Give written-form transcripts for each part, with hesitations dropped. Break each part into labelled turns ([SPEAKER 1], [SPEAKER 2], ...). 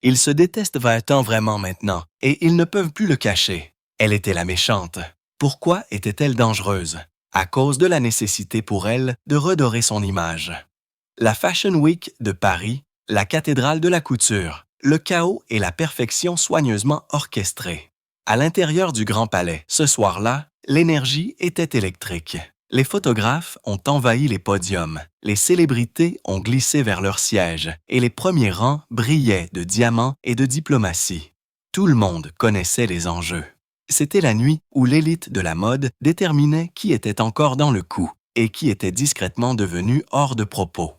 [SPEAKER 1] Ils se détestent va-t-en vraiment maintenant, et ils ne peuvent plus le cacher. Elle était la méchante. Pourquoi était-elle dangereuse? À cause de la nécessité pour elle de redorer son image. La Fashion Week de Paris, la cathédrale de la couture, le chaos et la perfection soigneusement orchestrés. À l'intérieur du Grand Palais, ce soir-là, l'énergie était électrique. Les photographes ont envahi les podiums, les célébrités ont glissé vers leurs sièges et les premiers rangs brillaient de diamants et de diplomatie. Tout le monde connaissait les enjeux. C'était la nuit où l'élite de la mode déterminait qui était encore dans le coup et qui était discrètement devenu hors de propos.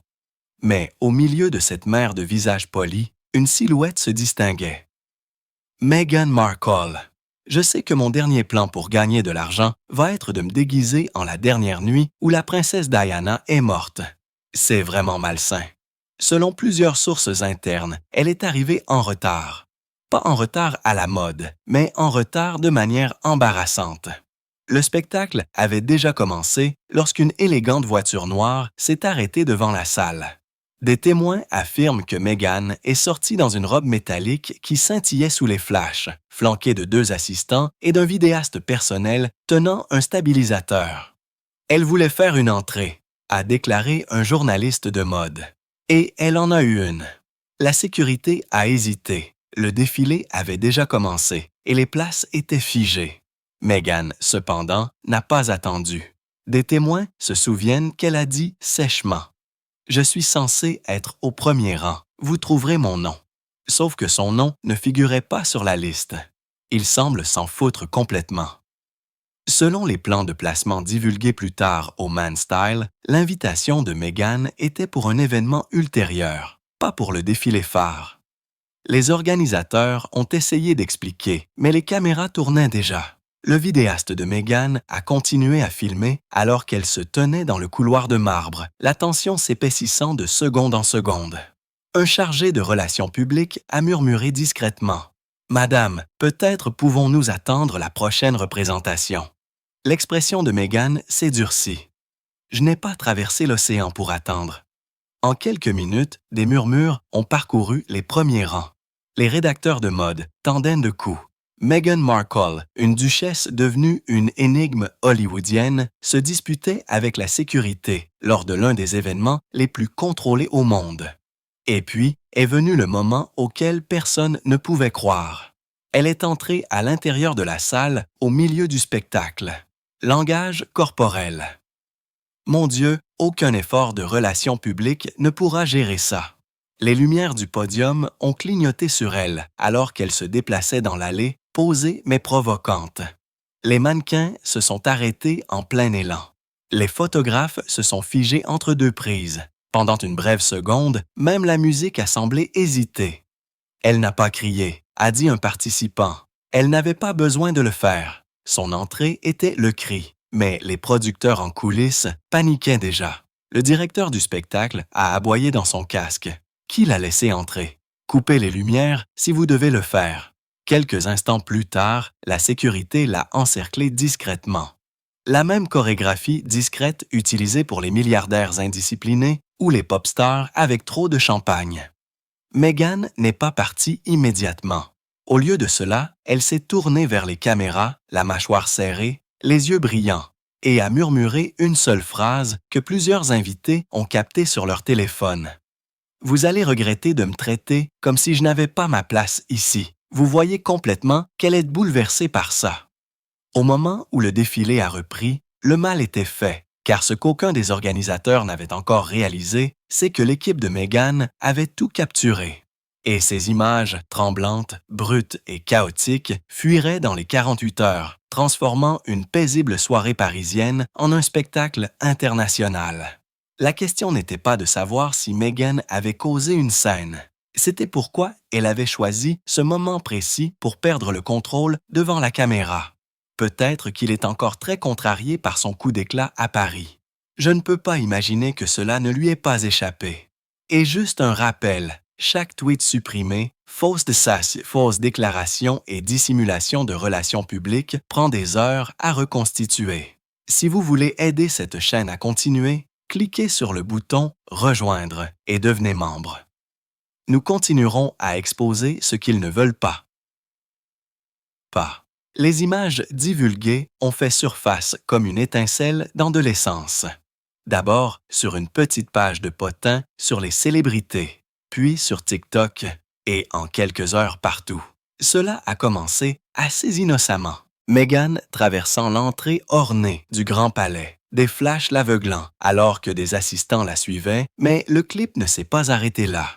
[SPEAKER 1] Mais au milieu de cette mer de visages polis, une silhouette se distinguait. Meghan Markle. Je sais que mon dernier plan pour gagner de l'argent va être de me déguiser en la dernière nuit où la princesse Diana est morte. C'est vraiment malsain. Selon plusieurs sources internes, elle est arrivée en retard. Pas en retard à la mode, mais en retard de manière embarrassante. Le spectacle avait déjà commencé lorsqu'une élégante voiture noire s'est arrêtée devant la salle. Des témoins affirment que Meghan est sortie dans une robe métallique qui scintillait sous les flashs, flanquée de 2 assistants et d'un vidéaste personnel tenant un stabilisateur. Elle voulait faire une entrée, a déclaré un journaliste de mode. Et elle en a eu une. La sécurité a hésité. Le défilé avait déjà commencé et les places étaient figées. Meghan, cependant, n'a pas attendu. Des témoins se souviennent qu'elle a dit sèchement: « Je suis censée être au premier rang. Vous trouverez mon nom. » Sauf que son nom ne figurait pas sur la liste. Il semble s'en foutre complètement. Selon les plans de placement divulgués plus tard au Man Style, l'invitation de Meghan était pour un événement ultérieur, pas pour le défilé phare. Les organisateurs ont essayé d'expliquer, mais les caméras tournaient déjà. Le vidéaste de Meghan a continué à filmer alors qu'elle se tenait dans le couloir de marbre, la tension s'épaississant de seconde en seconde. Un chargé de relations publiques a murmuré discrètement: « Madame, peut-être pouvons-nous attendre la prochaine représentation. » L'expression de Meghan s'est durcie. « Je n'ai pas traversé l'océan pour attendre. » En quelques minutes, des murmures ont parcouru les premiers rangs. Les rédacteurs de mode tendaient de coups. Meghan Markle, une duchesse devenue une énigme hollywoodienne, se disputait avec la sécurité lors de l'un des événements les plus contrôlés au monde. Et puis est venu le moment auquel personne ne pouvait croire. Elle est entrée à l'intérieur de la salle au milieu du spectacle. Langage corporel. Mon Dieu, aucun effort de relations publiques ne pourra gérer ça. Les lumières du podium ont clignoté sur elle alors qu'elle se déplaçait dans l'allée, posée mais provocante. Les mannequins se sont arrêtés en plein élan. Les photographes se sont figés entre 2 prises. Pendant une brève seconde, même la musique a semblé hésiter. « Elle n'a pas crié », a dit un participant. Elle n'avait pas besoin de le faire. Son entrée était le cri. Mais les producteurs en coulisses paniquaient déjà. Le directeur du spectacle a aboyé dans son casque. Qui l'a laissé entrer? Coupez les lumières si vous devez le faire. Quelques instants plus tard, la sécurité l'a encerclé discrètement. La même chorégraphie discrète utilisée pour les milliardaires indisciplinés ou les pop stars avec trop de champagne. Meghan n'est pas partie immédiatement. Au lieu de cela, elle s'est tournée vers les caméras, la mâchoire serrée, les yeux brillants, et a murmuré une seule phrase que plusieurs invités ont captée sur leur téléphone. « Vous allez regretter de me traiter comme si je n'avais pas ma place ici. Vous voyez complètement qu'elle est bouleversée par ça. » Au moment où le défilé a repris, le mal était fait, car ce qu'aucun des organisateurs n'avait encore réalisé, c'est que l'équipe de Meghan avait tout capturé. Et ces images tremblantes, brutes et chaotiques fuiraient dans les 48 heures, transformant une paisible soirée parisienne en un spectacle international. La question n'était pas de savoir si Meghan avait causé une scène. C'était pourquoi elle avait choisi ce moment précis pour perdre le contrôle devant la caméra. Peut-être qu'il est encore très contrarié par son coup d'éclat à Paris. Je ne peux pas imaginer que cela ne lui ait pas échappé. Et juste un rappel, chaque tweet supprimé, fausse déclaration et dissimulation de relations publiques prend des heures à reconstituer. Si vous voulez aider cette chaîne à continuer, cliquez sur le bouton « Rejoindre » et devenez membre. nous continuerons à exposer ce qu'ils ne veulent pas. Les images divulguées ont fait surface comme une étincelle dans de l'essence. D'abord sur une petite page de potin sur les célébrités, puis sur TikTok et en quelques heures partout. Cela a commencé assez innocemment. Meghan traversant l'entrée ornée du Grand Palais, des flashs l'aveuglant alors que des assistants la suivaient, mais le clip ne s'est pas arrêté là.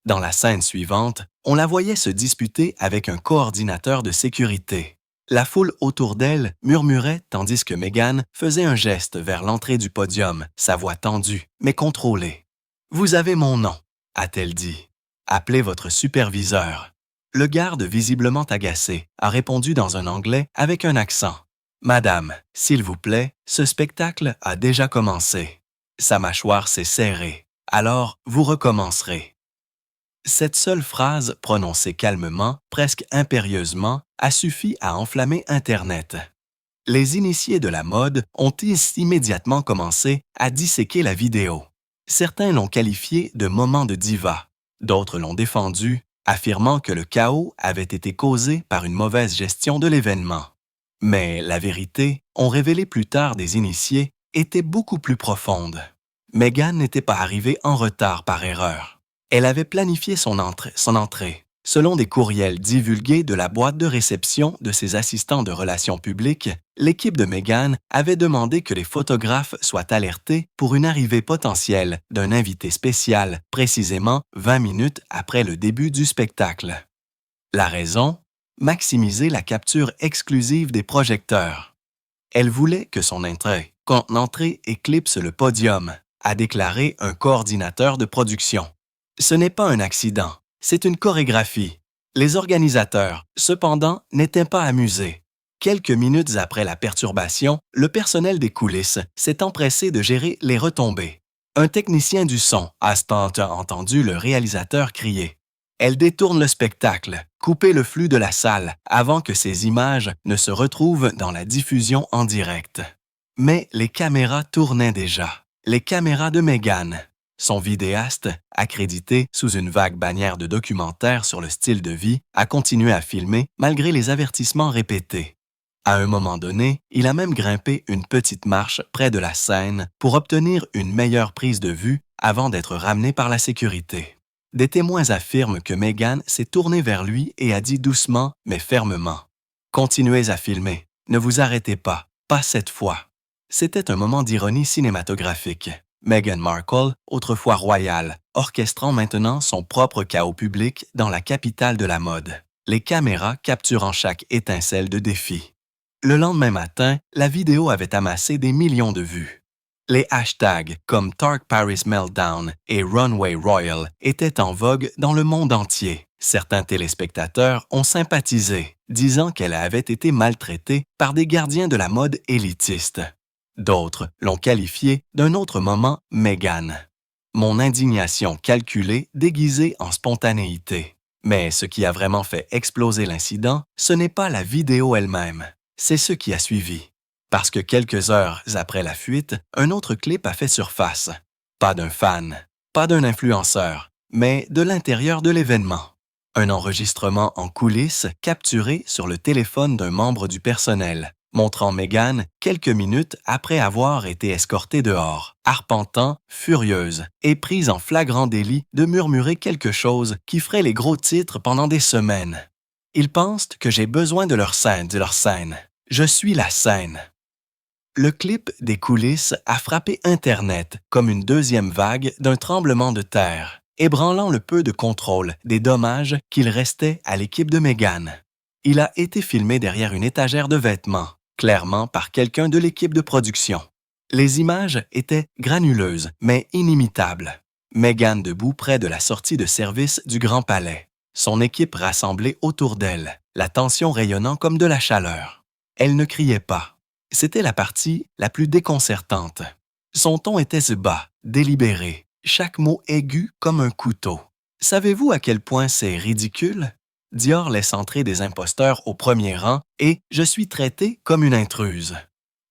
[SPEAKER 1] Dans la scène suivante, on la voyait se disputer avec un coordinateur de sécurité. La foule autour d'elle murmurait tandis que Meghan faisait un geste vers l'entrée du podium, sa voix tendue, mais contrôlée. « Vous avez mon nom », a-t-elle dit. « Appelez votre superviseur. » Le garde, visiblement agacé, a répondu dans un anglais avec un accent. « Madame, s'il vous plaît, ce spectacle a déjà commencé. » Sa mâchoire s'est serrée. « Alors, vous recommencerez. » Cette seule phrase, prononcée calmement, presque impérieusement, a suffi à enflammer Internet. Les initiés de la mode ont immédiatement commencé à disséquer la vidéo. Certains l'ont qualifiée de moment de diva, d'autres l'ont défendu, affirmant que le chaos avait été causé par une mauvaise gestion de l'événement. Mais la vérité, ont révélé plus tard des initiés, était beaucoup plus profonde. Meghan n'était pas arrivée en retard par erreur. Elle avait planifié son entrée. Selon des courriels divulgués de la boîte de réception de ses assistants de relations publiques, l'équipe de Meghan avait demandé que les photographes soient alertés pour une arrivée potentielle d'un invité spécial, précisément 20 minutes après le début du spectacle. La raison? Maximiser la capture exclusive des projecteurs. Elle voulait que son entrée éclipse le podium, a déclaré un coordinateur de production. Ce n'est pas un accident, c'est une chorégraphie. Les organisateurs, cependant, n'étaient pas amusés. Quelques minutes après la perturbation, le personnel des coulisses s'est empressé de gérer les retombées. Un technicien du son a entendu le réalisateur crier. Elle détourne le spectacle, coupez le flux de la salle avant que ces images ne se retrouvent dans la diffusion en direct. Mais les caméras tournaient déjà. Les caméras de Meghan. Son vidéaste, accrédité sous une vague bannière de documentaire sur le style de vie, a continué à filmer malgré les avertissements répétés. À un moment donné, il a même grimpé une petite marche près de la scène pour obtenir une meilleure prise de vue avant d'être ramené par la sécurité. Des témoins affirment que Meghan s'est tournée vers lui et a dit doucement mais fermement « Continuez à filmer, ne vous arrêtez pas, pas cette fois. » C'était un moment d'ironie cinématographique. Meghan Markle, autrefois royale, orchestrant maintenant son propre chaos public dans la capitale de la mode. Les caméras capturant chaque étincelle de défi. Le lendemain matin, la vidéo avait amassé des millions de vues. Les hashtags comme Dark Paris Meltdown et Runway Royal étaient en vogue dans le monde entier. Certains téléspectateurs ont sympathisé, disant qu'elle avait été maltraitée par des gardiens de la mode élitistes. D'autres l'ont qualifié d'un autre moment Meghan. Mon indignation calculée déguisée en spontanéité. Mais ce qui a vraiment fait exploser l'incident, ce n'est pas la vidéo elle-même, c'est ce qui a suivi. Parce que quelques heures après la fuite, un autre clip a fait surface. Pas d'un fan, pas d'un influenceur, mais de l'intérieur de l'événement. Un enregistrement en coulisses capturé sur le téléphone d'un membre du personnel, montrant Meghan quelques minutes après avoir été escortée dehors, arpentant, furieuse, et prise en flagrant délit de murmurer quelque chose qui ferait les gros titres pendant des semaines. Ils pensent que j'ai besoin de leur scène. Je suis la scène. Le clip des coulisses a frappé Internet comme une deuxième vague d'un tremblement de terre, ébranlant le peu de contrôle des dommages qu'il restait à l'équipe de Meghan. Il a été filmé derrière une étagère de vêtements, clairement par quelqu'un de l'équipe de production. Les images étaient granuleuses, mais inimitables. Meghan debout près de la sortie de service du Grand Palais, son équipe rassemblée autour d'elle, la tension rayonnant comme de la chaleur. Elle ne criait pas. C'était la partie la plus déconcertante. Son ton était bas, délibéré, chaque mot aigu comme un couteau. Savez-vous à quel point c'est ridicule? Dior laisse entrer des imposteurs au premier rang et je suis traitée comme une intruse.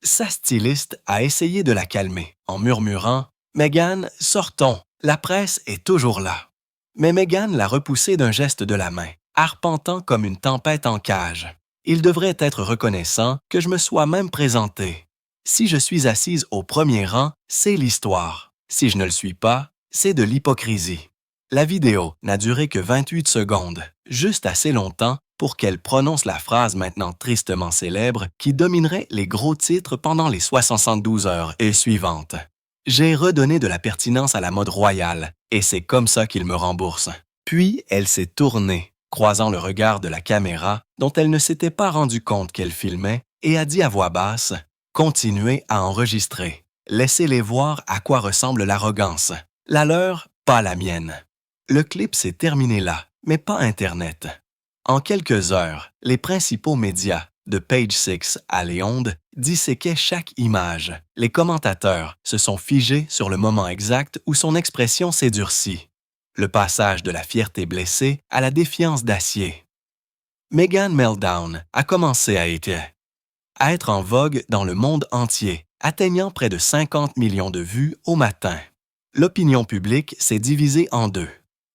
[SPEAKER 1] Sa styliste a essayé de la calmer en murmurant « Meghan, sortons, la presse est toujours là. » Mais Meghan l'a repoussé d'un geste de la main, arpentant comme une tempête en cage. Il devrait être reconnaissant que je me sois même présenté. Si je suis assise au premier rang, c'est l'histoire. Si je ne le suis pas, c'est de l'hypocrisie. La vidéo n'a duré que 28 secondes, juste assez longtemps pour qu'elle prononce la phrase maintenant tristement célèbre qui dominerait les gros titres pendant les 72 heures et suivantes. J'ai redonné de la pertinence à la mode royale, et c'est comme ça qu'il me rembourse. Puis elle s'est tournée, croisant le regard de la caméra dont elle ne s'était pas rendue compte qu'elle filmait, et a dit à voix basse « Continuez à enregistrer. Laissez-les voir à quoi ressemble l'arrogance. La leur, pas la mienne. » Le clip s'est terminé là, mais pas Internet. En quelques heures, les principaux médias, de Page Six à Léonde, disséquaient chaque image. Les commentateurs se sont figés sur le moment exact où son expression s'est durcie. Le passage de la fierté blessée à la défiance d'acier. Meghan Meltdown a commencé à être en vogue dans le monde entier, atteignant près de 50 millions de vues au matin. L'opinion publique s'est divisée en deux.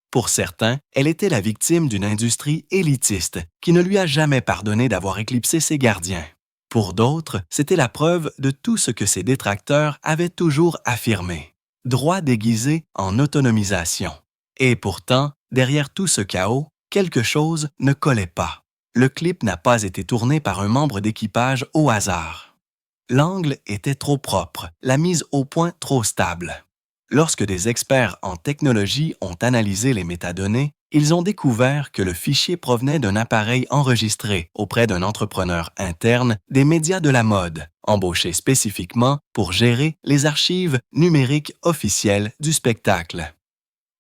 [SPEAKER 1] Pour certains, elle était la victime d'une industrie élitiste qui ne lui a jamais pardonné d'avoir éclipsé ses gardiens. Pour d'autres, c'était la preuve de tout ce que ses détracteurs avaient toujours affirmé. Droit déguisé en autonomisation. Et pourtant, derrière tout ce chaos, quelque chose ne collait pas. Le clip n'a pas été tourné par un membre d'équipage au hasard. L'angle était trop propre, la mise au point trop stable. Lorsque des experts en technologie ont analysé les métadonnées, ils ont découvert que le fichier provenait d'un appareil enregistré auprès d'un entrepreneur interne des médias de la mode, embauché spécifiquement pour gérer les archives numériques officielles du spectacle.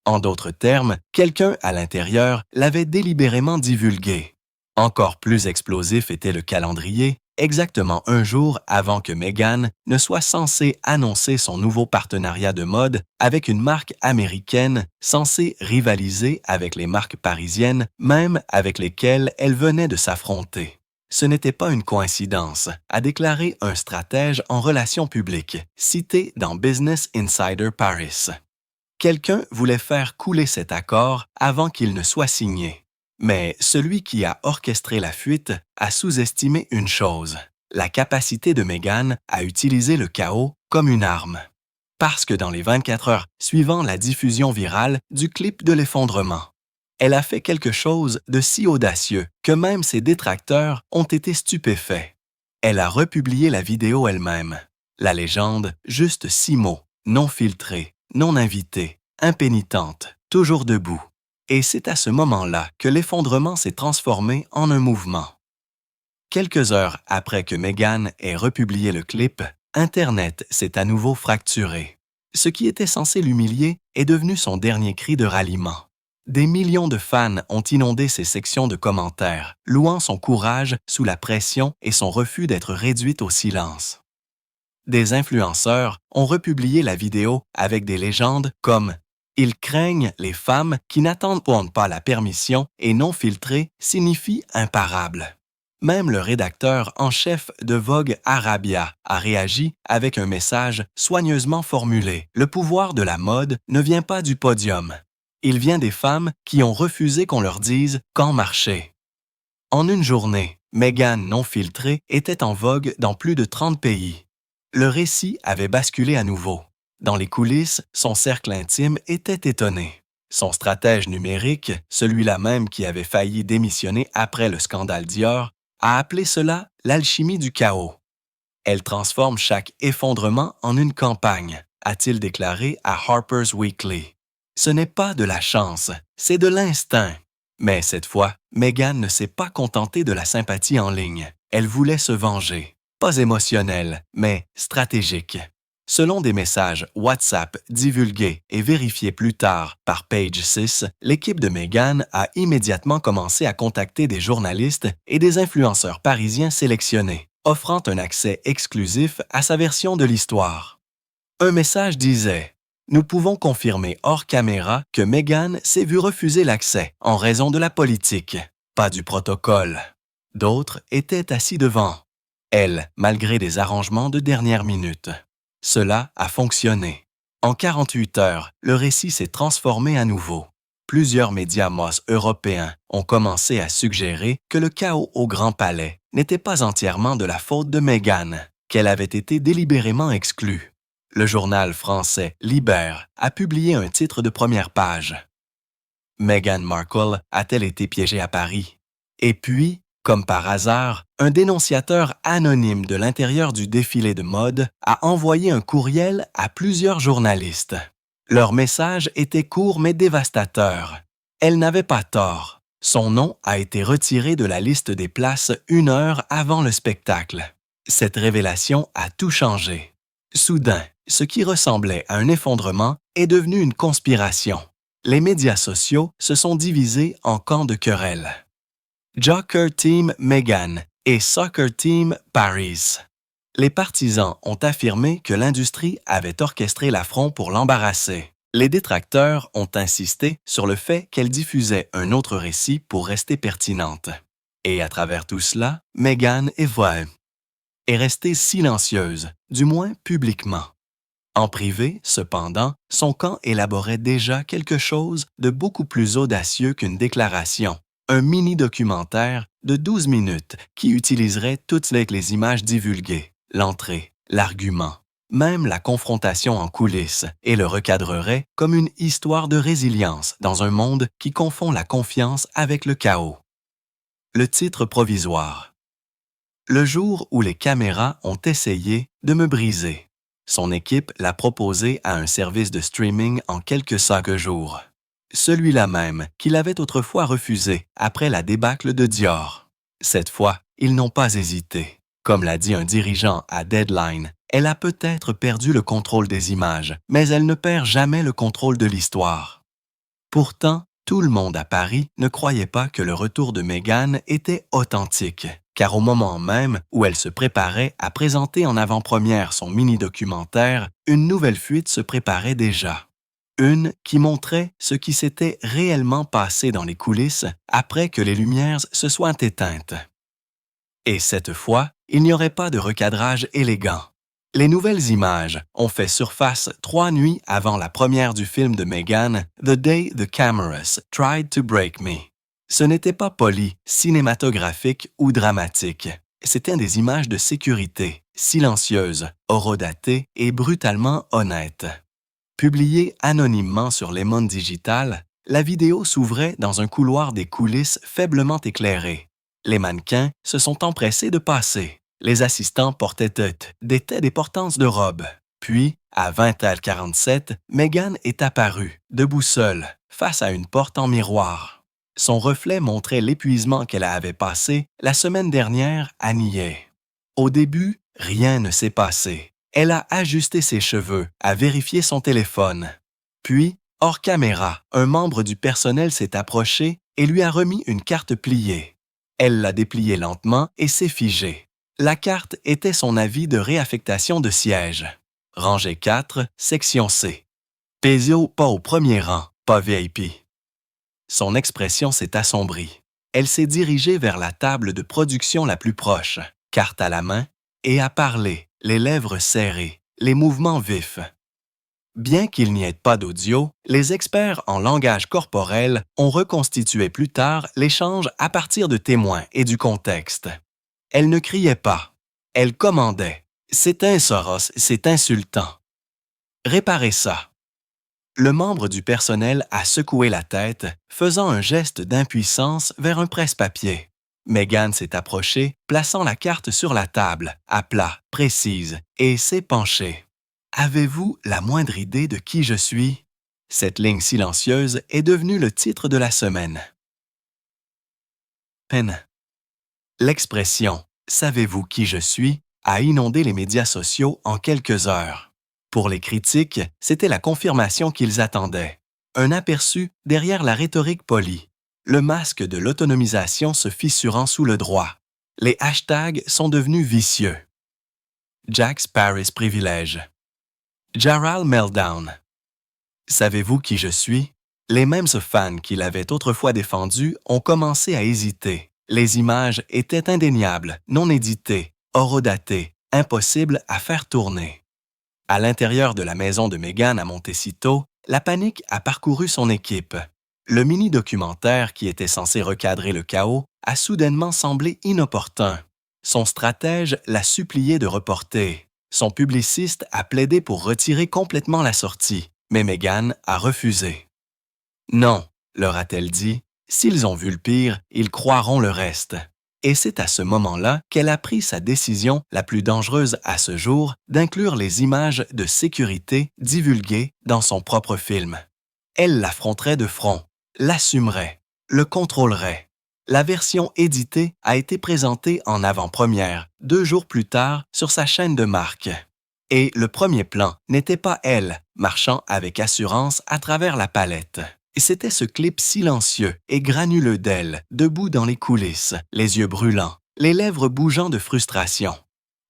[SPEAKER 1] En d'autres termes, quelqu'un à l'intérieur l'avait délibérément divulgué. Encore plus explosif était le calendrier, exactement un jour avant que Meghan ne soit censée annoncer son nouveau partenariat de mode avec une marque américaine censée rivaliser avec les marques parisiennes, même avec lesquelles elle venait de s'affronter. Ce n'était pas une coïncidence, a déclaré un stratège en relations publiques, cité dans Business Insider Paris. Quelqu'un voulait faire couler cet accord avant qu'il ne soit signé. Mais celui qui a orchestré la fuite a sous-estimé une chose, la capacité de Meghan à utiliser le chaos comme une arme. Parce que dans les 24 heures suivant la diffusion virale du clip de l'effondrement, elle a fait quelque chose de si audacieux que même ses détracteurs ont été stupéfaits. Elle a republié la vidéo elle-même. La légende, juste 6 mots, non filtrée, non invitée, impénitente, toujours debout. Et c'est à ce moment-là que l'effondrement s'est transformé en un mouvement. Quelques heures après que Meghan ait republié le clip, Internet s'est à nouveau fracturé. Ce qui était censé l'humilier est devenu son dernier cri de ralliement. Des millions de fans ont inondé ses sections de commentaires, louant son courage sous la pression et son refus d'être réduite au silence. Des influenceurs ont republié la vidéo avec des légendes comme « Ils craignent les femmes qui n'attendent pas la permission et non filtrées signifie imparable ». Même le rédacteur en chef de Vogue Arabia a réagi avec un message soigneusement formulé. Le pouvoir de la mode ne vient pas du podium. Il vient des femmes qui ont refusé qu'on leur dise quand marcher. En une journée, Meghan non filtrée était en vogue dans plus de 30 pays. Le récit avait basculé à nouveau. Dans les coulisses, son cercle intime était étonné. Son stratège numérique, celui-là même qui avait failli démissionner après le scandale Dior, a appelé cela l'alchimie du chaos. Elle transforme chaque effondrement en une campagne, a-t-il déclaré à Harper's Weekly. Ce n'est pas de la chance, c'est de l'instinct. Mais cette fois, Meghan ne s'est pas contentée de la sympathie en ligne. Elle voulait se venger. Pas émotionnel, mais stratégique. Selon des messages WhatsApp divulgués et vérifiés plus tard par Page Six, l'équipe de Meghan a immédiatement commencé à contacter des journalistes et des influenceurs parisiens sélectionnés, offrant un accès exclusif à sa version de l'histoire. Un message disait « Nous pouvons confirmer hors caméra que Meghan s'est vue refuser l'accès en raison de la politique, pas du protocole. » D'autres étaient assis devant elle, malgré des arrangements de dernière minute. Cela a fonctionné. En 48 heures, le récit s'est transformé à nouveau. plusieurs médias MOS européens ont commencé à suggérer que le chaos au Grand Palais n'était pas entièrement de la faute de Meghan, qu'elle avait été délibérément exclue. Le journal français Libère a publié un titre de première page. Meghan Markle a-t-elle été piégée à Paris? Et puis, comme par hasard, un dénonciateur anonyme de l'intérieur du défilé de mode a envoyé un courriel à plusieurs journalistes. Leur message était court mais dévastateur. Elle n'avait pas tort. Son nom a été retiré de la liste des places 1 heure avant le spectacle. Cette révélation a tout changé. Soudain, ce qui ressemblait à un effondrement est devenu une conspiration. Les médias sociaux se sont divisés en camps de querelle. Joker Team Meghan et Soccer Team Paris. Les partisans ont affirmé que l'industrie avait orchestré l'affront pour l'embarrasser. Les détracteurs ont insisté sur le fait qu'elle diffusait un autre récit pour rester pertinente. Et à travers tout cela, Meghan est restée silencieuse, du moins publiquement. En privé, cependant, son camp élaborait déjà quelque chose de beaucoup plus audacieux qu'une déclaration. Un mini-documentaire de 12 minutes qui utiliserait toutes les images divulguées, l'entrée, l'argument, même la confrontation en coulisses, et le recadrerait comme une histoire de résilience dans un monde qui confond la confiance avec le chaos. Le titre provisoire. Le jour où les caméras ont essayé de me briser. Son équipe l'a proposé à un service de streaming en quelques jours. Celui-là même qu'il avait autrefois refusé après la débâcle de Dior. Cette fois, ils n'ont pas hésité. Comme l'a dit un dirigeant à Deadline, elle a peut-être perdu le contrôle des images, mais elle ne perd jamais le contrôle de l'histoire. Pourtant, tout le monde à Paris ne croyait pas que le retour de Meghan était authentique, car au moment même où elle se préparait à présenter en avant-première son mini-documentaire, une nouvelle fuite se préparait déjà. Une qui montrait ce qui s'était réellement passé dans les coulisses après que les lumières se soient éteintes. Et cette fois, il n'y aurait pas de recadrage élégant. Les nouvelles images ont fait surface 3 nuits avant la première du film de Meghan, The Day the Cameras Tried to Break Me. Ce n'était pas poli, cinématographique ou dramatique. C'étaient des images de sécurité, silencieuses, horodatées et brutalement honnêtes. Publiée anonymement sur Le Monde Digital, la vidéo s'ouvrait dans un couloir des coulisses faiblement éclairé. Les mannequins se sont empressés de passer. Les assistants portaient des têtes des portances de robes. Puis, à 20h47, Meghan est apparue, debout seule, face à une porte en miroir. Son reflet montrait l'épuisement qu'elle avait passé la semaine dernière à nier. Au début, rien ne s'est passé. Elle a ajusté ses cheveux, a vérifié son téléphone. Puis, hors caméra, un membre du personnel s'est approché et lui a remis une carte pliée. Elle l'a dépliée lentement et s'est figée. La carte était son avis de réaffectation de siège. Rangée 4, section C. Pesio pas au premier rang, pas VIP. Son expression s'est assombrie. Elle s'est dirigée vers la table de production la plus proche, carte à la main, et a parlé, les lèvres serrées, les mouvements vifs. Bien qu'il n'y ait pas d'audio, les experts en langage corporel ont reconstitué plus tard l'échange à partir de témoins et du contexte. Elle ne criait pas. Elle commandait. « C'est un Soros, c'est insultant. » Réparez ça. Le membre du personnel a secoué la tête, faisant un geste d'impuissance vers un presse-papier. Meghan s'est approchée, plaçant la carte sur la table, à plat, précise, et s'est penchée. « Avez-vous la moindre idée de qui je suis? » Cette ligne silencieuse est devenue le titre de la semaine. Peine. L'expression « Savez-vous qui je suis ?» a inondé les médias sociaux en quelques heures. Pour les critiques, c'était la confirmation qu'ils attendaient. Un aperçu derrière la rhétorique polie. Le masque de l'autonomisation se fissurant sous le droit. Les hashtags sont devenus vicieux. Jack's Paris Privilege. Jaral Meltdown. Savez-vous qui je suis? Les mêmes fans qui l'avaient autrefois défendu ont commencé à hésiter. Les images étaient indéniables, non éditées, horodatées, impossibles à faire tourner. À l'intérieur de la maison de Meghan à Montecito, la panique a parcouru son équipe. Le mini-documentaire qui était censé recadrer le chaos a soudainement semblé inopportun. Son stratège l'a supplié de reporter. Son publiciste a plaidé pour retirer complètement la sortie, mais Meghan a refusé. « Non », leur a-t-elle dit, « s'ils ont vu le pire, ils croiront le reste. » Et c'est à ce moment-là qu'elle a pris sa décision la plus dangereuse à ce jour d'inclure les images de sécurité divulguées dans son propre film. Elle l'affronterait de front, l'assumerait, le contrôlerait. La version éditée a été présentée en avant-première 2 jours plus tard sur sa chaîne de marque. Et le premier plan n'était pas elle, marchant avec assurance à travers la palette. C'était ce clip silencieux et granuleux d'elle, debout dans les coulisses, les yeux brûlants, les lèvres bougeant de frustration.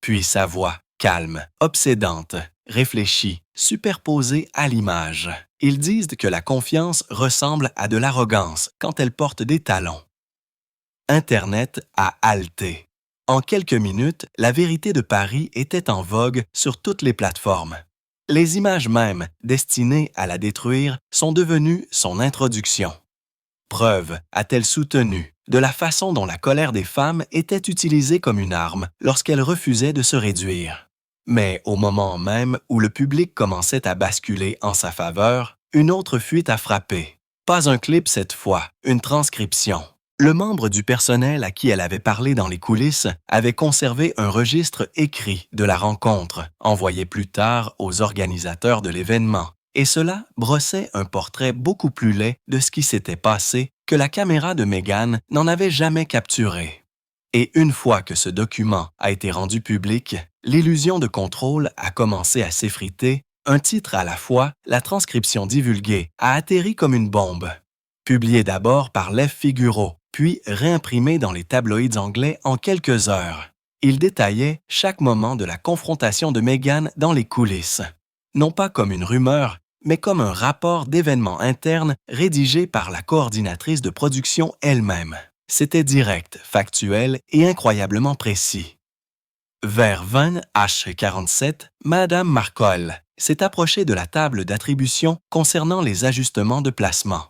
[SPEAKER 1] Puis sa voix, calme, obsédante, réfléchie, superposée à l'image. Ils disent que la confiance ressemble à de l'arrogance quand elle porte des talons. Internet a haleté. En quelques minutes, la vérité de Paris était en vogue sur toutes les plateformes. Les images mêmes, destinées à la détruire, sont devenues son introduction. Preuve, a-t-elle soutenu, de la façon dont la colère des femmes était utilisée comme une arme lorsqu'elles refusaient de se réduire. Mais au moment même où le public commençait à basculer en sa faveur, une autre fuite a frappé. Pas un clip cette fois, une transcription. Le membre du personnel à qui elle avait parlé dans les coulisses avait conservé un registre écrit de la rencontre, envoyé plus tard aux organisateurs de l'événement, et cela brossait un portrait beaucoup plus laid de ce qui s'était passé que la caméra de Meghan n'en avait jamais capturé. Et une fois que ce document a été rendu public, l'illusion de contrôle a commencé à s'effriter. Un titre à la fois, la transcription divulguée a atterri comme une bombe. Publié d'abord par Lev Figuro, puis réimprimé dans les tabloïds anglais en quelques heures. Il détaillait chaque moment de la confrontation de Meghan dans les coulisses. Non pas comme une rumeur, mais comme un rapport d'événements internes rédigé par la coordinatrice de production elle-même. C'était direct, factuel et incroyablement précis. Vers 20h47, Madame Markle s'est approchée de la table d'attribution concernant les ajustements de placement.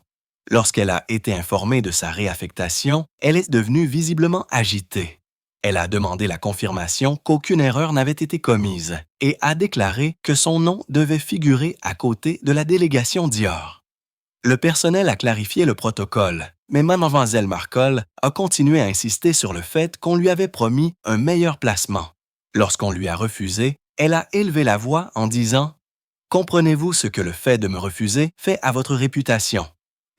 [SPEAKER 1] Lorsqu'elle a été informée de sa réaffectation, elle est devenue visiblement agitée. Elle a demandé la confirmation qu'aucune erreur n'avait été commise et a déclaré que son nom devait figurer à côté de la délégation Dior. Le personnel a clarifié le protocole, mais Mademoiselle Markle a continué à insister sur le fait qu'on lui avait promis un meilleur placement. Lorsqu'on lui a refusé, elle a élevé la voix en disant « Comprenez-vous ce que le fait de me refuser fait à votre réputation ?»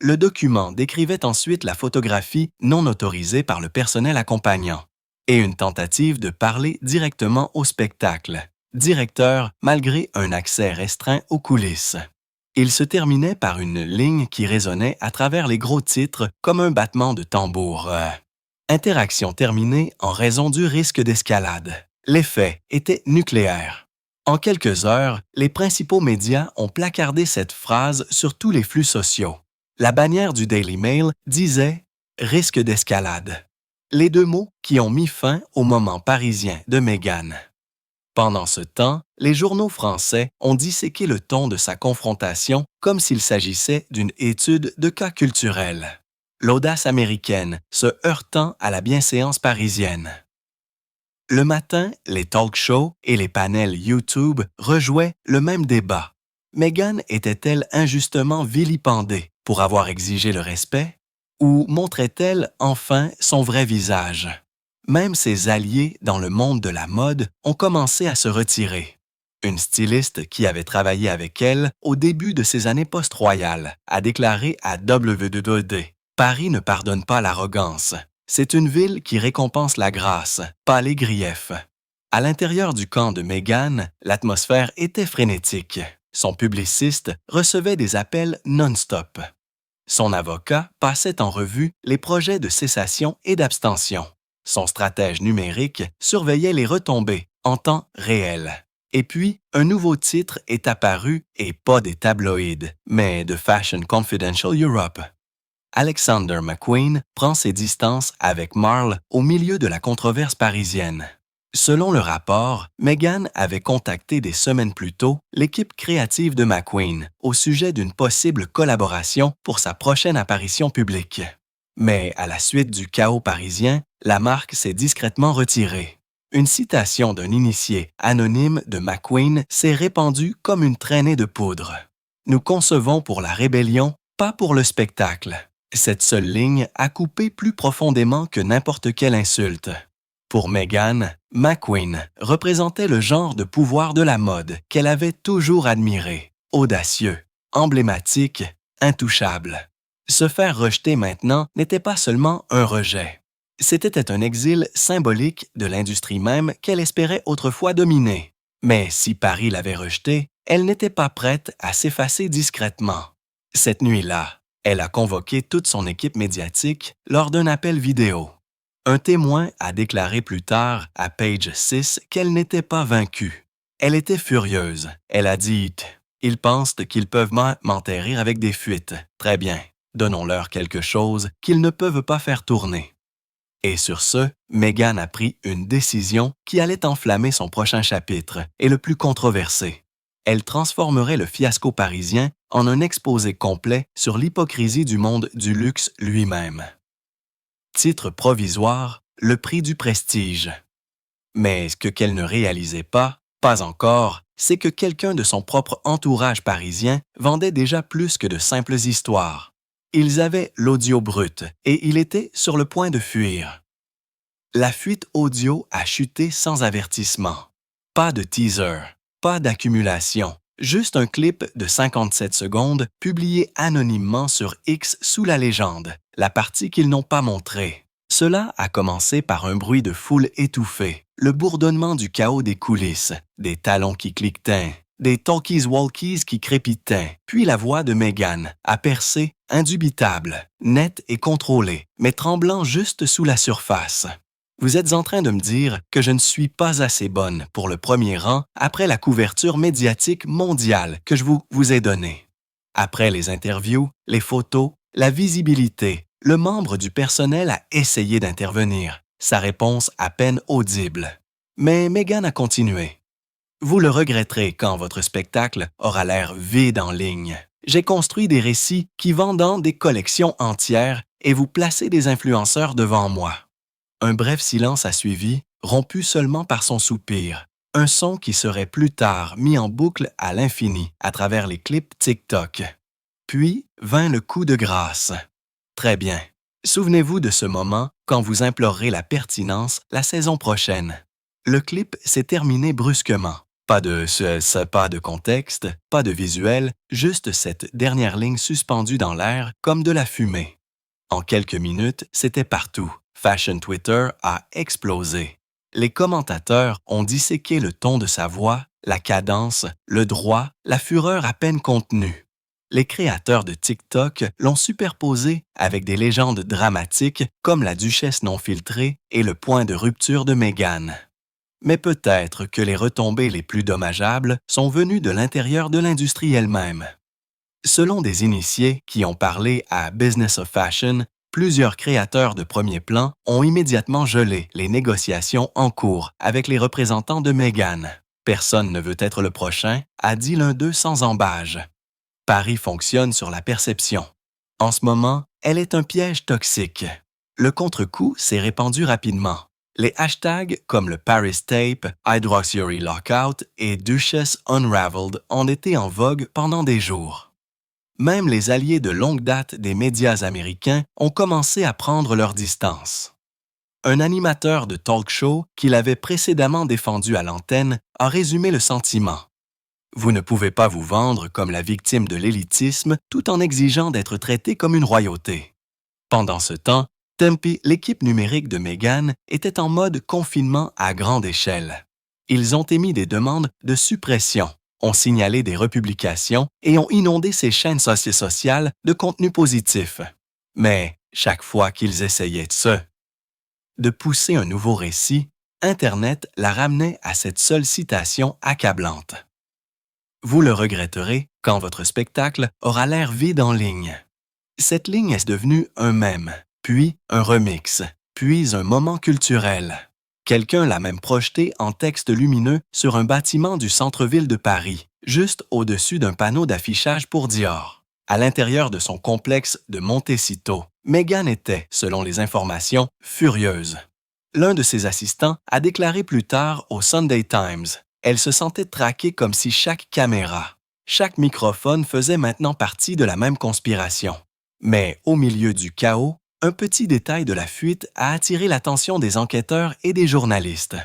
[SPEAKER 1] Le document décrivait ensuite la photographie non autorisée par le personnel accompagnant et une tentative de parler directement au spectacle, directeur malgré un accès restreint aux coulisses. Il se terminait par une ligne qui résonnait à travers les gros titres comme un battement de tambour. Interaction terminée en raison du risque d'escalade. L'effet était nucléaire. En quelques heures, les principaux médias ont placardé cette phrase sur tous les flux sociaux. La bannière du Daily Mail disait « risque d'escalade », les 2 mots qui ont mis fin au moment parisien de Meghan. Pendant ce temps, les journaux français ont disséqué le ton de sa confrontation comme s'il s'agissait d'une étude de cas culturel. L'audace américaine se heurtant à la bienséance parisienne. Le matin, les talk-shows et les panels YouTube rejouaient le même débat. Meghan était-elle injustement vilipendée pour avoir exigé le respect, ou montrait-elle enfin son vrai visage? Même ses alliés dans le monde de la mode ont commencé à se retirer. Une styliste qui avait travaillé avec elle au début de ses années post-royales a déclaré à WDD « Paris ne pardonne pas l'arrogance. C'est une ville qui récompense la grâce, pas les griefs. » À l'intérieur du camp de Meghan, l'atmosphère était frénétique. Son publiciste recevait des appels non-stop. Son avocat passait en revue les projets de cessation et d'abstention. Son stratège numérique surveillait les retombées en temps réel. Et puis, un nouveau titre est apparu, et pas des tabloïds, mais de Fashion Confidential Europe. Alexander McQueen prend ses distances avec Marle au milieu de la controverse parisienne. Selon le rapport, Meghan avait contacté des semaines plus tôt l'équipe créative de McQueen au sujet d'une possible collaboration pour sa prochaine apparition publique. Mais à la suite du chaos parisien, la marque s'est discrètement retirée. Une citation d'un initié anonyme de McQueen s'est répandue comme une traînée de poudre. « Nous concevons pour la rébellion, pas pour le spectacle. » Cette seule ligne a coupé plus profondément que n'importe quelle insulte. Pour Meghan, McQueen représentait le genre de pouvoir de la mode qu'elle avait toujours admiré, audacieux, emblématique, intouchable. Se faire rejeter maintenant n'était pas seulement un rejet. C'était un exil symbolique de l'industrie même qu'elle espérait autrefois dominer. Mais si Paris l'avait rejetée, elle n'était pas prête à s'effacer discrètement. Cette nuit-là, elle a convoqué toute son équipe médiatique lors d'un appel vidéo. Un témoin a déclaré plus tard à Page 6 qu'elle n'était pas vaincue. Elle était furieuse. Elle a dit « Ils pensent qu'ils peuvent m'enterrer avec des fuites. Très bien, donnons-leur quelque chose qu'ils ne peuvent pas faire tourner. » Et sur ce, Meghan a pris une décision qui allait enflammer son prochain chapitre et le plus controversé. Elle transformerait le fiasco parisien en un exposé complet sur l'hypocrisie du monde du luxe lui-même. Titre provisoire, le prix du prestige. Mais ce qu'elle ne réalisait pas encore, c'est que quelqu'un de son propre entourage parisien vendait déjà plus que de simples histoires. Ils avaient l'audio brut et il était sur le point de fuir. La fuite audio a chuté sans avertissement. Pas de teaser, pas d'accumulation, juste un clip de 57 secondes publié anonymement sur X sous la légende, la partie qu'ils n'ont pas montrée. Cela a commencé par un bruit de foule étouffé, le bourdonnement du chaos des coulisses, des talons qui cliquetaient, des talkies-walkies qui crépitaient, puis la voix de Meghan a percé, indubitable, nette et contrôlée, mais tremblant juste sous la surface. Vous êtes en train de me dire que je ne suis pas assez bonne pour le premier rang après la couverture médiatique mondiale que je vous ai donnée. Après les interviews, les photos, la visibilité, le membre du personnel a essayé d'intervenir, sa réponse à peine audible. Mais Meghan a continué. Vous le regretterez quand votre spectacle aura l'air vide en ligne. J'ai construit des récits qui vendent des collections entières et vous placez des influenceurs devant moi. Un bref silence a suivi, rompu seulement par son soupir, un son qui serait plus tard mis en boucle à l'infini à travers les clips TikTok. Puis vint le coup de grâce. Très bien. Souvenez-vous de ce moment quand vous implorerez la pertinence la saison prochaine. Le clip s'est terminé brusquement. Pas de contexte, pas de visuel, juste cette dernière ligne suspendue dans l'air comme de la fumée. En quelques minutes, c'était partout. Fashion Twitter a explosé. Les commentateurs ont disséqué le ton de sa voix, la cadence, le droit, la fureur à peine contenue. Les créateurs de TikTok l'ont superposé avec des légendes dramatiques comme la duchesse non filtrée et le point de rupture de Meghan. Mais peut-être que les retombées les plus dommageables sont venues de l'intérieur de l'industrie elle-même. Selon des initiés qui ont parlé à Business of Fashion, plusieurs créateurs de premier plan ont immédiatement gelé les négociations en cours avec les représentants de Meghan. Personne ne veut être le prochain, a dit l'un d'eux sans ambages. Paris fonctionne sur la perception. En ce moment, elle est un piège toxique. Le contre-coup s'est répandu rapidement. Les hashtags comme le Paris Tape, Hydroxyury Lockout et Duchess Unraveled ont été en vogue pendant des jours. Même les alliés de longue date des médias américains ont commencé à prendre leur distance. Un animateur de talk show qui l'avait précédemment défendu à l'antenne a résumé le sentiment. Vous ne pouvez pas vous vendre comme la victime de l'élitisme tout en exigeant d'être traité comme une royauté. Pendant ce temps, Tempe, l'équipe numérique de Meghan, était en mode confinement à grande échelle. Ils ont émis des demandes de suppression, ont signalé des republications et ont inondé ses chaînes sociales de contenu positif. Mais chaque fois qu'ils essayaient de pousser un nouveau récit, Internet la ramenait à cette seule citation accablante. Vous le regretterez quand votre spectacle aura l'air vide en ligne. Cette ligne est devenue un mème, puis un remix, puis un moment culturel. Quelqu'un l'a même projeté en texte lumineux sur un bâtiment du centre-ville de Paris, juste au-dessus d'un panneau d'affichage pour Dior. À l'intérieur de son complexe de Montecito, Meghan était, selon les informations, furieuse. L'un de ses assistants a déclaré plus tard au Sunday Times, elle se sentait traquée comme si chaque caméra, chaque microphone faisait maintenant partie de la même conspiration. Mais au milieu du chaos, un petit détail de la fuite a attiré l'attention des enquêteurs et des journalistes.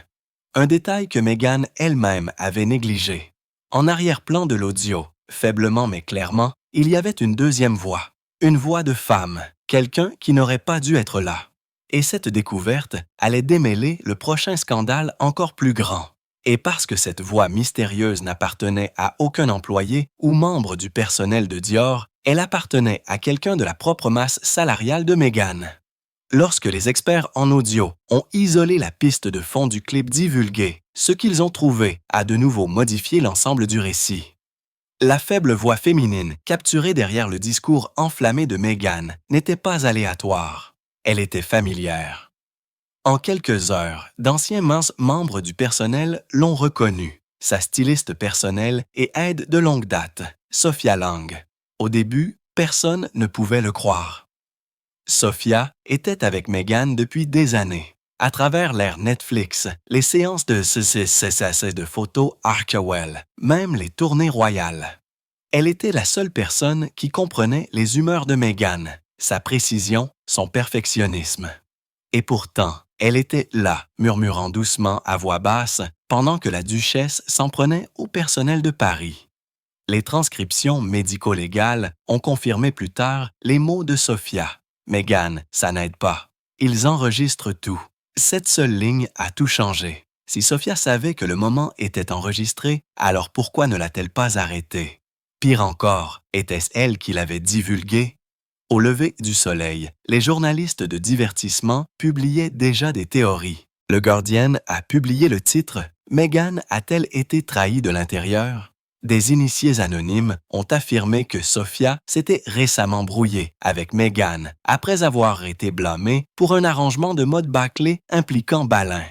[SPEAKER 1] Un détail que Meghan elle-même avait négligé. En arrière-plan de l'audio, faiblement mais clairement, il y avait une deuxième voix. Une voix de femme, quelqu'un qui n'aurait pas dû être là. Et cette découverte allait démêler le prochain scandale encore plus grand. Et parce que cette voix mystérieuse n'appartenait à aucun employé ou membre du personnel de Dior, elle appartenait à quelqu'un de la propre masse salariale de Meghan. Lorsque les experts en audio ont isolé la piste de fond du clip divulgué, ce qu'ils ont trouvé a de nouveau modifié l'ensemble du récit. La faible voix féminine capturée derrière le discours enflammé de Meghan n'était pas aléatoire. Elle était familière. En quelques heures, d'anciens membres du personnel l'ont reconnue, sa styliste personnelle et aide de longue date, Sophia Lang. Au début, personne ne pouvait le croire. Sophia était avec Meghan depuis des années. À travers l'ère Netflix, les séances de photos Arkewell, même les tournées royales. Elle était la seule personne qui comprenait les humeurs de Meghan, sa précision, son perfectionnisme. Et pourtant, elle était là, murmurant doucement à voix basse, pendant que la duchesse s'en prenait au personnel de Paris. Les transcriptions médico-légales ont confirmé plus tard les mots de Sophia. « Meghan, ça n'aide pas. Ils enregistrent tout. » Cette seule ligne a tout changé. Si Sophia savait que le moment était enregistré, alors pourquoi ne l'a-t-elle pas arrêté? Pire encore, était-ce elle qui l'avait divulgué? Au lever du soleil, les journalistes de divertissement publiaient déjà des théories. Le Guardian a publié le titre « Meghan a-t-elle été trahie de l'intérieur ?» Des initiés anonymes ont affirmé que Sophia s'était récemment brouillée avec Meghan après avoir été blâmée pour un arrangement de mode bâclé impliquant Balin.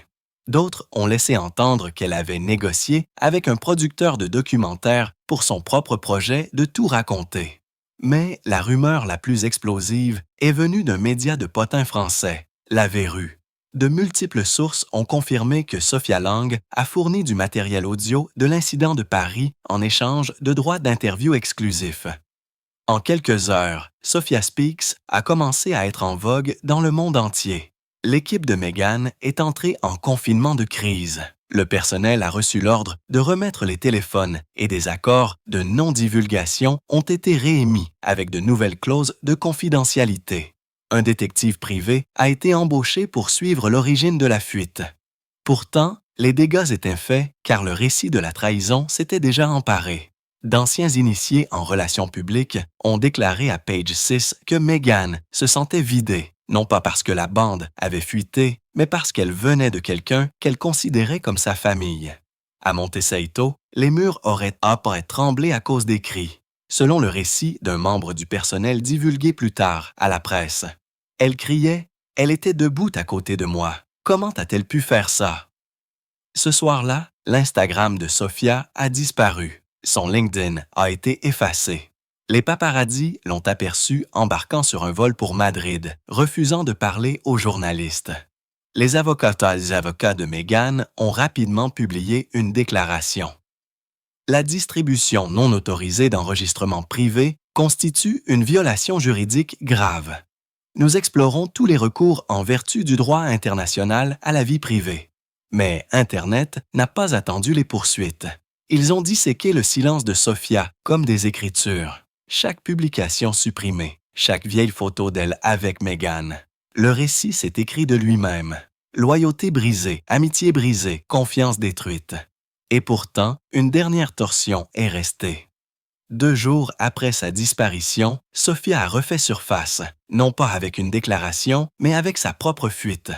[SPEAKER 1] D'autres ont laissé entendre qu'elle avait négocié avec un producteur de documentaires pour son propre projet de tout raconter. Mais la rumeur la plus explosive est venue d'un média de potins français, La Verrue. De multiples sources ont confirmé que Sophia Lang a fourni du matériel audio de l'incident de Paris en échange de droits d'interview exclusifs. En quelques heures, Sophia Speaks a commencé à être en vogue dans le monde entier. L'équipe de Meghan est entrée en confinement de crise. Le personnel a reçu l'ordre de remettre les téléphones et des accords de non-divulgation ont été réémis avec de nouvelles clauses de confidentialité. Un détective privé a été embauché pour suivre l'origine de la fuite. Pourtant, les dégâts étaient faits car le récit de la trahison s'était déjà emparé. D'anciens initiés en relations publiques ont déclaré à Page 6 que Meghan se sentait vidée, non pas parce que la bande avait fuité, mais parce qu'elle venait de quelqu'un qu'elle considérait comme sa famille. À Montecito, les murs auraient tremblé à cause des cris, selon le récit d'un membre du personnel divulgué plus tard à la presse. Elle criait « Elle était debout à côté de moi. Comment a-t-elle pu faire ça? » Ce soir-là, l'Instagram de Sophia a disparu. Son LinkedIn a été effacé. Les paparazzis l'ont aperçue embarquant sur un vol pour Madrid, refusant de parler aux journalistes. Les avocats de Meghan ont rapidement publié une déclaration. La distribution non autorisée d'enregistrements privés constitue une violation juridique grave. Nous explorons tous les recours en vertu du droit international à la vie privée. Mais Internet n'a pas attendu les poursuites. Ils ont disséqué le silence de Sophia comme des écritures. Chaque publication supprimée, chaque vieille photo d'elle avec Meghan. Le récit s'est écrit de lui-même. Loyauté brisée, amitié brisée, confiance détruite. Et pourtant, une dernière torsion est restée. 2 jours après sa disparition, Sophia a refait surface, non pas avec une déclaration, mais avec sa propre fuite.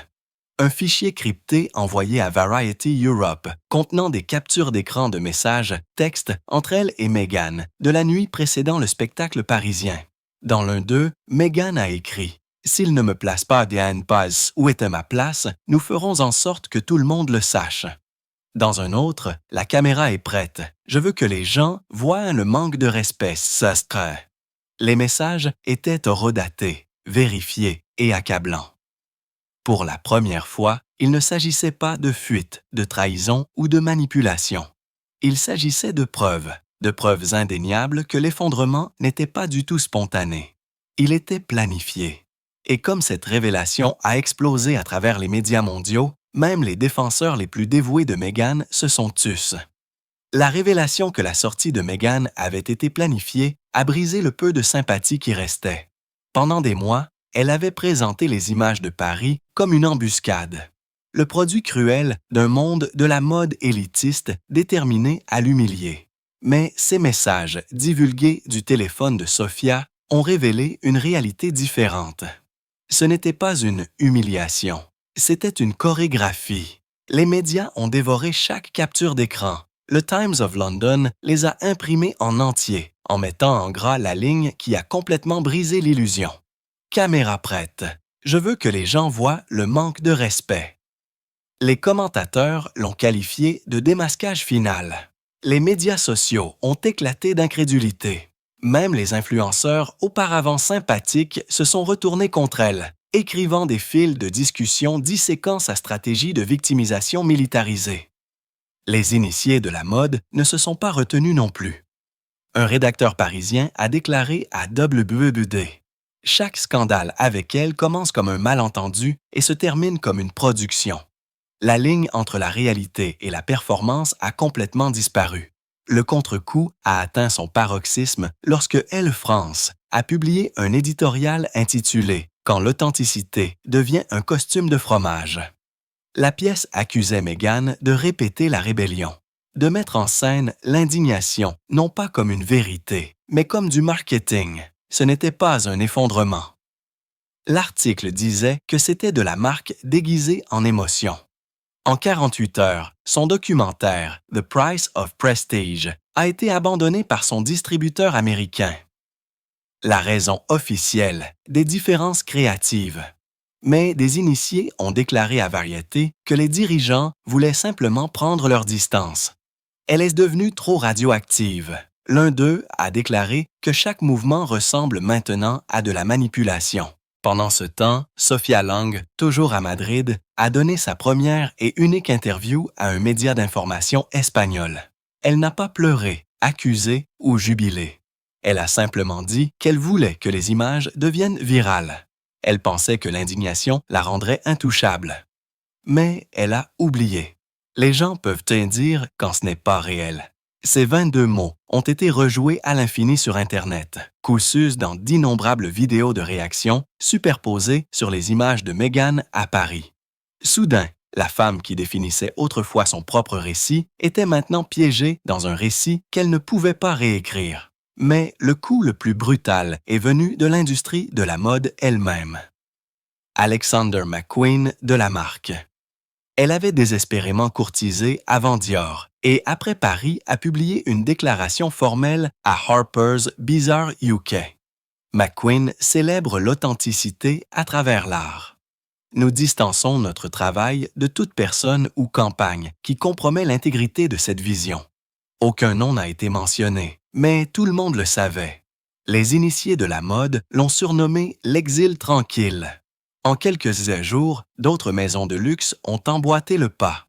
[SPEAKER 1] Un fichier crypté envoyé à Variety Europe, contenant des captures d'écran de messages, textes entre elle et Meghan, de la nuit précédant le spectacle parisien. Dans l'un d'eux, Meghan a écrit S'il ne me place pas Diane Paz où était ma place, nous ferons en sorte que tout le monde le sache. Dans un autre, la caméra est prête. Je veux que les gens voient le manque de respect, sastre. Les messages étaient horodatés, vérifiés et accablants. Pour la première fois, il ne s'agissait pas de fuite, de trahison ou de manipulation. Il s'agissait de preuves indéniables que l'effondrement n'était pas du tout spontané. Il était planifié. Et comme cette révélation a explosé à travers les médias mondiaux, même les défenseurs les plus dévoués de Meghan se sont tus. La révélation que la sortie de Meghan avait été planifiée a brisé le peu de sympathie qui restait. Pendant des mois, elle avait présenté les images de Paris comme une embuscade, le produit cruel d'un monde de la mode élitiste déterminé à l'humilier. Mais ces messages divulgués du téléphone de Sophia ont révélé une réalité différente. Ce n'était pas une humiliation, c'était une chorégraphie. Les médias ont dévoré chaque capture d'écran. Le Times of London les a imprimés en entier, en mettant en gras la ligne qui a complètement brisé l'illusion. Caméra prête. Je veux que les gens voient le manque de respect. Les commentateurs l'ont qualifié de démasquage final. Les médias sociaux ont éclaté d'incrédulité. Même les influenceurs auparavant sympathiques se sont retournés contre elle, écrivant des fils de discussion disséquant sa stratégie de victimisation militarisée. Les initiés de la mode ne se sont pas retenus non plus. Un rédacteur parisien a déclaré à WBD: « Chaque scandale avec elle commence comme un malentendu et se termine comme une production. La ligne entre la réalité et la performance a complètement disparu. Le contre-coup a atteint son paroxysme lorsque Elle France a publié un éditorial intitulé « Quand l'authenticité devient un costume de fromage ». La pièce accusait Meghan de répéter la rébellion, de mettre en scène l'indignation non pas comme une vérité, mais comme du marketing. Ce n'était pas un effondrement. L'article disait que c'était de la marque déguisée en émotion. En 48 heures, son documentaire « The Price of Prestige » a été abandonné par son distributeur américain. La raison officielle, des différences créatives. Mais des initiés ont déclaré à Variety que les dirigeants voulaient simplement prendre leur distance. Elle est devenue trop radioactive. L'un d'eux a déclaré que chaque mouvement ressemble maintenant à de la manipulation. Pendant ce temps, Sophia Long, toujours à Madrid, a donné sa première et unique interview à un média d'information espagnol. Elle n'a pas pleuré, accusé ou jubilé. Elle a simplement dit qu'elle voulait que les images deviennent virales. Elle pensait que l'indignation la rendrait intouchable. Mais elle a oublié. Les gens peuvent dire quand ce n'est pas réel. Ces 22 mots ont été rejoués à l'infini sur Internet, cousus dans d'innombrables vidéos de réaction superposées sur les images de Meghan à Paris. Soudain, la femme qui définissait autrefois son propre récit était maintenant piégée dans un récit qu'elle ne pouvait pas réécrire. Mais le coup le plus brutal est venu de l'industrie de la mode elle-même. Alexander McQueen de la marque. Elle avait désespérément courtisé avant Dior et après Paris a publié une déclaration formelle à Harper's Bazaar UK. McQueen célèbre l'authenticité à travers l'art. Nous distançons notre travail de toute personne ou campagne qui compromet l'intégrité de cette vision. Aucun nom n'a été mentionné, mais tout le monde le savait. Les initiés de la mode l'ont surnommé « l'exil tranquille ». En quelques jours, d'autres maisons de luxe ont emboîté le pas.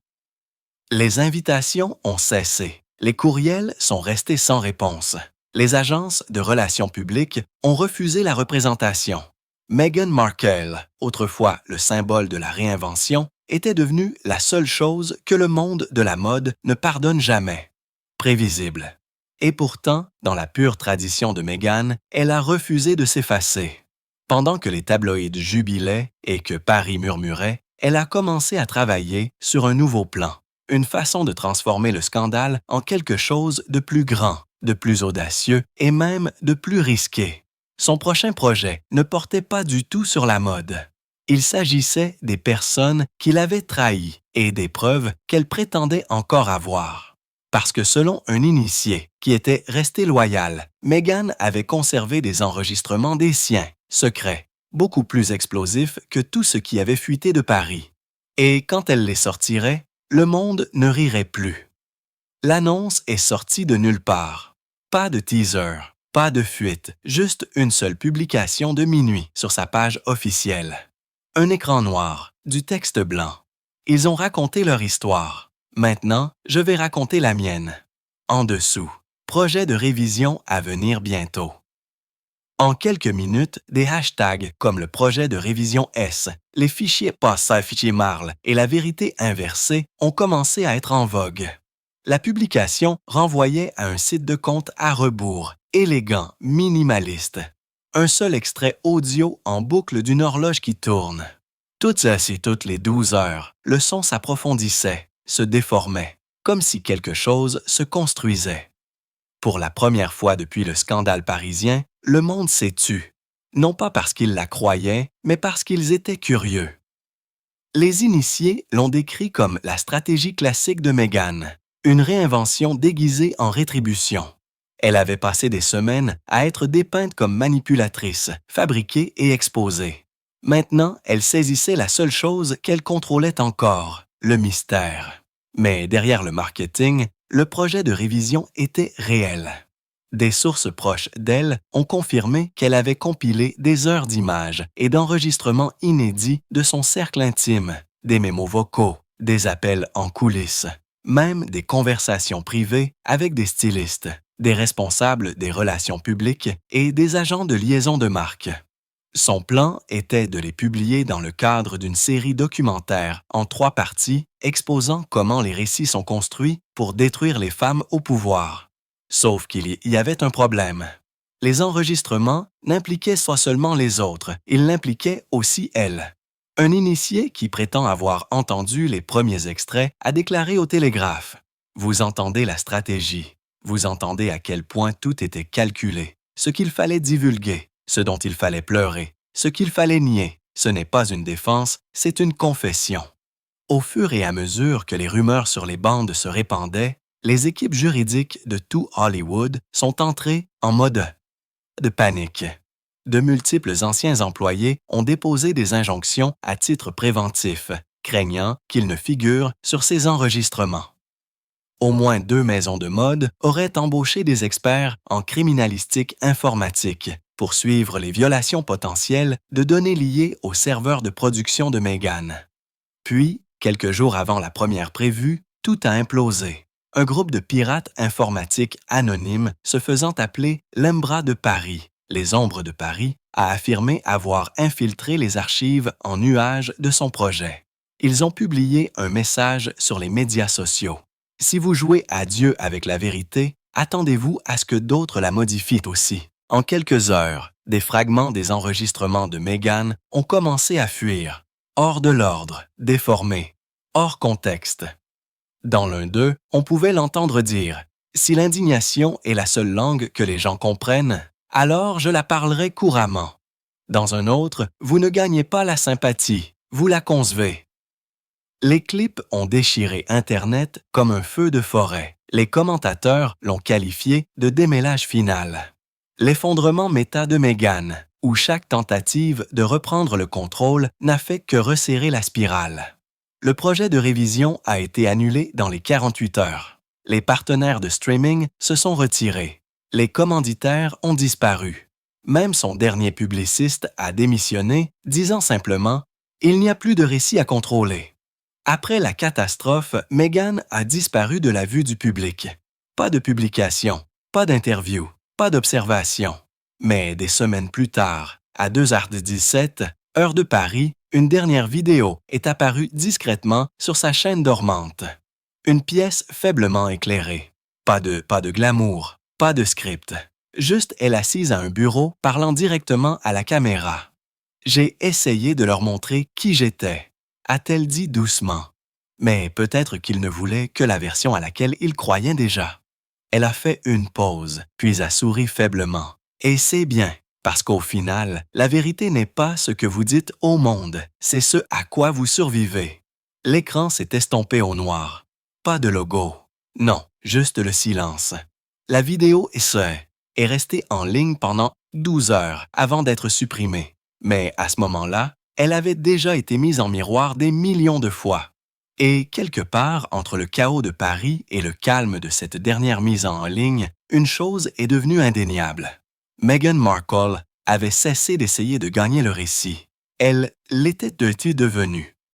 [SPEAKER 1] Les invitations ont cessé. Les courriels sont restés sans réponse. Les agences de relations publiques ont refusé la représentation. Meghan Markle, autrefois le symbole de la réinvention, était devenue la seule chose que le monde de la mode ne pardonne jamais. Prévisible. Et pourtant, dans la pure tradition de Meghan, elle a refusé de s'effacer. Pendant que les tabloïds jubilaient et que Paris murmurait, elle a commencé à travailler sur un nouveau plan, une façon de transformer le scandale en quelque chose de plus grand, de plus audacieux et même de plus risqué. Son prochain projet ne portait pas du tout sur la mode. Il s'agissait des personnes qui l'avaient trahi et des preuves qu'elle prétendait encore avoir. Parce que selon un initié qui était resté loyal, Meghan avait conservé des enregistrements des siens, secrets, beaucoup plus explosifs que tout ce qui avait fuité de Paris. Et quand elle les sortirait, le monde ne rirait plus. L'annonce est sortie de nulle part. Pas de teaser, pas de fuite, juste une seule publication de minuit sur sa page officielle. Un écran noir, du texte blanc. Ils ont raconté leur histoire. Maintenant, je vais raconter la mienne. En dessous, projet de révision à venir bientôt. En quelques minutes, des hashtags comme le projet de révision S, les fichiers passés, fichier Marl et la vérité inversée ont commencé à être en vogue. La publication renvoyait à un site de compte à rebours, élégant, minimaliste. Un seul extrait audio en boucle d'une horloge qui tourne. Toutes les 12 heures, le son s'approfondissait, se déformait, comme si quelque chose se construisait. Pour la première fois depuis le scandale parisien, le monde s'est tu, non pas parce qu'ils la croyaient, mais parce qu'ils étaient curieux. Les initiés l'ont décrit comme la stratégie classique de Meghan, une réinvention déguisée en rétribution. Elle avait passé des semaines à être dépeinte comme manipulatrice, fabriquée et exposée. Maintenant, elle saisissait la seule chose qu'elle contrôlait encore, le mystère. Mais derrière le marketing, le projet de révision était réel. Des sources proches d'elle ont confirmé qu'elle avait compilé des heures d'images et d'enregistrements inédits de son cercle intime, des mémos vocaux, des appels en coulisses, même des conversations privées avec des stylistes, des responsables des relations publiques et des agents de liaison de marque. Son plan était de les publier dans le cadre d'une série documentaire en 3 parties exposant comment les récits sont construits pour détruire les femmes au pouvoir. Sauf qu'il y avait un problème. Les enregistrements n'impliquaient pas seulement les autres, ils l'impliquaient aussi elle. Un initié qui prétend avoir entendu les premiers extraits a déclaré au Télégraphe « Vous entendez la stratégie, vous entendez à quel point tout était calculé, ce qu'il fallait divulguer. Ce dont il fallait pleurer, ce qu'il fallait nier, ce n'est pas une défense, c'est une confession. » Au fur et à mesure que les rumeurs sur les bandes se répandaient, les équipes juridiques de tout Hollywood sont entrées en mode de panique. De multiples anciens employés ont déposé des injonctions à titre préventif, craignant qu'ils ne figurent sur ces enregistrements. Au moins 2 maisons de mode auraient embauché des experts en criminalistique informatique pour suivre les violations potentielles de données liées aux serveurs de production de Meghan. Puis, quelques jours avant la première prévue, tout a implosé. Un groupe de pirates informatiques anonymes se faisant appeler l'Embra de Paris, les Ombres de Paris, a affirmé avoir infiltré les archives en nuage de son projet. Ils ont publié un message sur les médias sociaux. Si vous jouez à Dieu avec la vérité, attendez-vous à ce que d'autres la modifient aussi. En quelques heures, des fragments des enregistrements de Meghan ont commencé à fuir, hors de l'ordre, déformés, hors contexte. Dans l'un d'eux, on pouvait l'entendre dire « Si l'indignation est la seule langue que les gens comprennent, alors je la parlerai couramment. » Dans un autre, « Vous ne gagnez pas la sympathie, vous la concevez. » Les clips ont déchiré Internet comme un feu de forêt. Les commentateurs l'ont qualifié de démêlage final. L'effondrement méta de Meghan, où chaque tentative de reprendre le contrôle n'a fait que resserrer la spirale. Le projet de révision a été annulé dans les 48 heures. Les partenaires de streaming se sont retirés. Les commanditaires ont disparu. Même son dernier publiciste a démissionné, disant simplement « Il n'y a plus de récit à contrôler ». Après la catastrophe, Meghan a disparu de la vue du public. Pas de publication, pas d'interview, pas d'observation. Mais des semaines plus tard, à 2h17, heure de Paris, une dernière vidéo est apparue discrètement sur sa chaîne dormante. Une pièce faiblement éclairée. Pas de glamour, pas de script. Juste elle assise à un bureau parlant directement à la caméra. « J'ai essayé de leur montrer qui j'étais », a-t-elle dit doucement. Mais peut-être qu'il ne voulait que la version à laquelle il croyait déjà. Elle a fait une pause, puis a souri faiblement. Et c'est bien, parce qu'au final, la vérité n'est pas ce que vous dites au monde, c'est ce à quoi vous survivez. L'écran s'est estompé au noir. Pas de logo. Non, juste le silence. La vidéo est restée en ligne pendant 12 heures avant d'être supprimée. Mais à ce moment-là, elle avait déjà été mise en miroir des millions de fois. Et quelque part, entre le chaos de Paris et le calme de cette dernière mise en ligne, une chose est devenue indéniable. Meghan Markle avait cessé d'essayer de gagner le récit. Elle l'était devenue.